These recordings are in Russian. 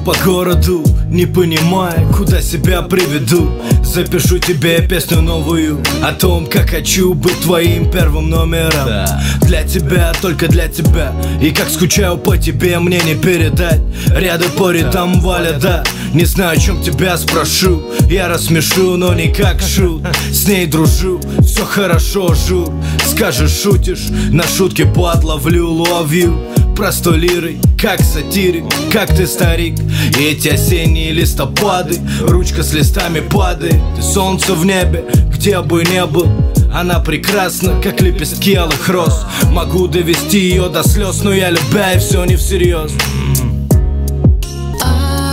по городу, не понимая, куда себя приведу. Запишу тебе песню новую о том, как хочу быть твоим первым номером. Для тебя, только для тебя. И как скучаю по тебе, мне не передать. Ряды по рядам валят, да. Не знаю, о чем тебя спрошу. Я рассмешу, но не как шут. С ней дружу, все хорошо, жур. Скажешь, шутишь, на шутки подловлю, ловью. Простой лирой, как сатирик, как ты старик. И эти осенние листопады, ручка с листами падает. Ты солнце в небе, где бы не был. Она прекрасна, как лепестки алых роз. Могу довести ее до слез, но я любя и все не всерьез.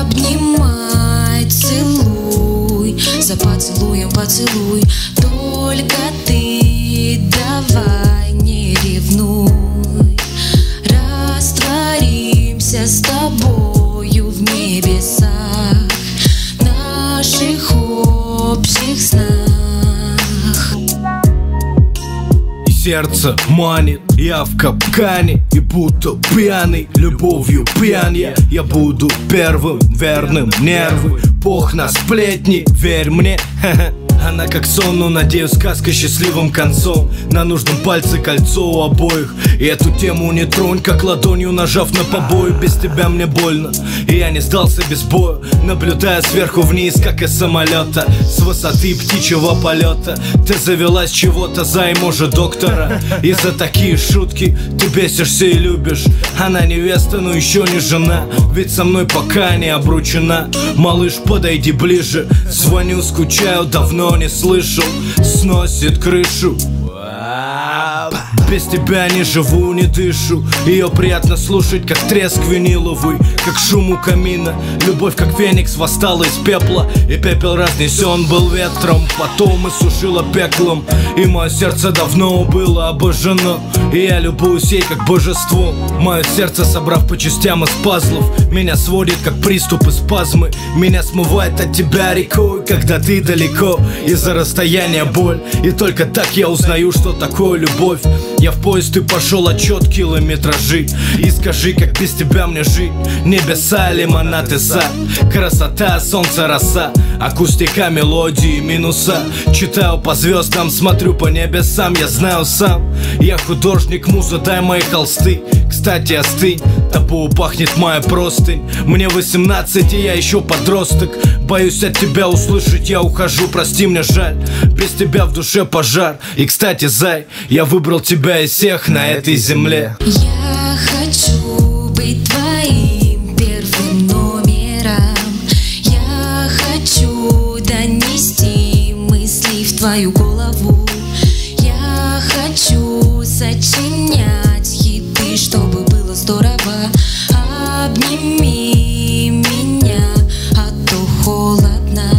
Обнимай, целуй, за поцелуем поцелуй. Только ты давай не ревнуй. Растворимся с тобою в небесах, наших общих снах. И сердце манит, я в капкане. И будто пьяный, любовью пьян я буду первым верным. Нервы, пох на сплетни, верь мне. Она как сон, но надеюсь, сказка счастливым концом. На нужном пальце кольцо у обоих. И эту тему не тронь, как ладонью нажав на побои. Без тебя мне больно, и я не сдался без боя. Наблюдая сверху вниз, как из самолета, с высоты птичьего полета. Ты завелась чего-то за может доктора. И за такие шутки ты бесишься и любишь. Она невеста, но еще не жена. Ведь со мной пока не обручена. Малыш, подойди ближе. Звоню, скучаю, давно не слышал. Сносит крышу. Без тебя не живу, не дышу. Ее приятно слушать, как треск виниловый, как шум у камина. Любовь, как феникс, восстала из пепла. И пепел разнесен был ветром, потом иссушило пеклом. И мое сердце давно было обожжено, и я любуюсь ей как божеством. Мое сердце, собрав по частям из пазлов, меня сводит, как приступы спазмы. Меня смывает от тебя рекой, когда ты далеко. Из-за расстояния боль, и только так я узнаю, что такое любовь. Я в поезд и пошел отчет километражи. И скажи, как без тебя мне жить. Небеса, лимонад и сад, красота, солнце, роса, акустика, мелодии, минуса. Читаю по звездам, смотрю по небесам. Я знаю сам, я художник, муза, дай мои холсты. Кстати, остынь, тобою пахнет моя простынь. Мне 18, и я еще подросток. Боюсь от тебя услышать, я ухожу, прости, мне жаль. Без тебя в душе пожар. И кстати, зай, я выбрал тебя из всех на этой земле. Я хочу быть твоим первым номером. Я хочу донести мысли в твою голову. Я хочу сочинять хиты, чтобы было здорово. Обними меня, а то холодно.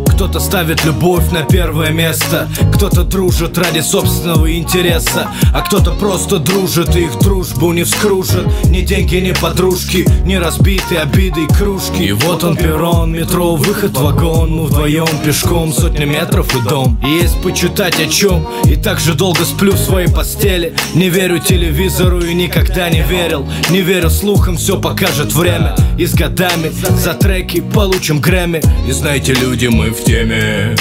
Кто-то ставит любовь на первое место, кто-то дружит ради собственного интереса, а кто-то просто дружит, и их дружбу не вскружит ни деньги, ни подружки, ни разбитые обиды и кружки. И вот он перрон, метро, выход в вагон. Мы вдвоем пешком, сотни метров и дом. И есть почитать о чем, и так же долго сплю в своей постели. Не верю телевизору и никогда не верил. Не верю слухам, все покажет время. И с годами за треки получим Грэмми. И знаете, люди, мы в теме.